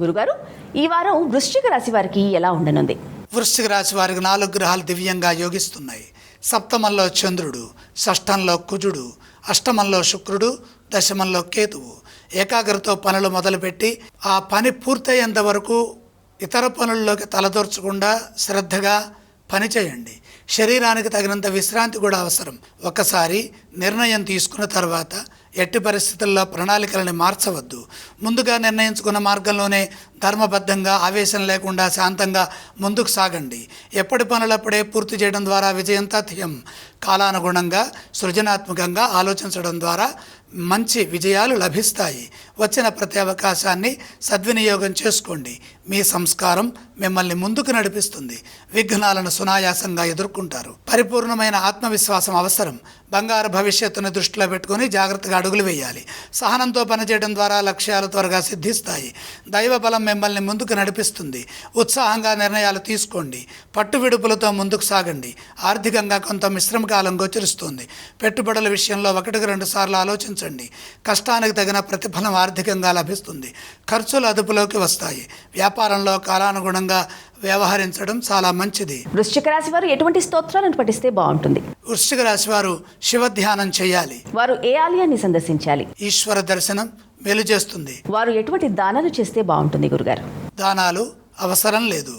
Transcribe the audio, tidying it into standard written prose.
గురుగారు, ఈ వారం వృశ్చిక రాశి వారికి ఎలా ఉండనుంది? వృశ్చిక రాశి వారికి 4 గ్రహాలు దివ్యంగా యోగిస్తున్నాయి. సప్తమంలో చంద్రుడు, షష్ఠంలో కుజుడు, అష్టమంలో శుక్రుడు, దశమంలో కేతువు. ఏకాగ్రతతో పనులు మొదలుపెట్టి ఆ పని పూర్తయ్యేంత వరకు ఇతర పనుల్లోకి తలదూర్చకుండా శ్రద్ధగా పని చేయండి. శరీరానికి తగినంత విశ్రాంతి కూడా అవసరం. ఒకసారి నిర్ణయం తీసుకున్న తర్వాత ఎట్టి పరిస్థితుల్లో ప్రణాళికలని మార్చవద్దు. ముందుగా నిర్ణయించుకున్న మార్గంలోనే ధర్మబద్ధంగా, ఆవేశం లేకుండా శాంతంగా ముందుకు సాగండి. ఎప్పటి పనులప్పుడే పూర్తి చేయడం ద్వారా విజయం తథ్యం. కాలానుగుణంగా సృజనాత్మకంగా ఆలోచించడం ద్వారా మంచి విజయాలు లభిస్తాయి. వచ్చిన ప్రతి అవకాశాన్ని సద్వినియోగం చేసుకోండి. మీ సంస్కారం మిమ్మల్ని ముందుకు నడిపిస్తుంది. విఘ్నాలను సునాయాసంగా ఎదుర్కొంటారు. పరిపూర్ణమైన ఆత్మవిశ్వాసం అవసరం. బంగారు భవిష్యత్తును దృష్టిలో పెట్టుకొని జాగ్రత్తగా అడుగులు వేయాలి. సహనంతో పనిచేయడం ద్వారా లక్ష్యాలు త్వరగా సిద్ధిస్తాయి. దైవ బలం మిమ్మల్ని ముందుకు నడిపిస్తుంది. ఉత్సాహంగా నిర్ణయాలు తీసుకోండి. పట్టు విడుపులతో ముందుకు సాగండి. ఆర్థికంగా కొంత మిశ్రమ కాలం గోచరిస్తుంది. పెట్టుబడుల విషయంలో 1-2 సార్లు ఆలోచించండి. కష్టానికి తగిన ప్రతిఫలం ఆర్థికంగా లభిస్తుంది. ఖర్చులు అదుపులోకి వస్తాయి. వ్యాపారంలో కాలానుగుణంగా వ్యవహరించడం చాలా మంచిది. వృశ్చిక రాశి వారు ఎటువంటి స్తోత్రాలను పఠిస్తే బాగుంటుంది? వృశ్చిక రాశి వారు శివధ్యానం చేయాలి. వారు ఏ ఆలయాన్ని సందర్శించాలి? ఈశ్వర దర్శనం మేలు చేస్తుంది. వారు ఎటువంటి దానాలు చేస్తే బాగుంటుంది గురుగారు? దానాలు అవసరం లేదు.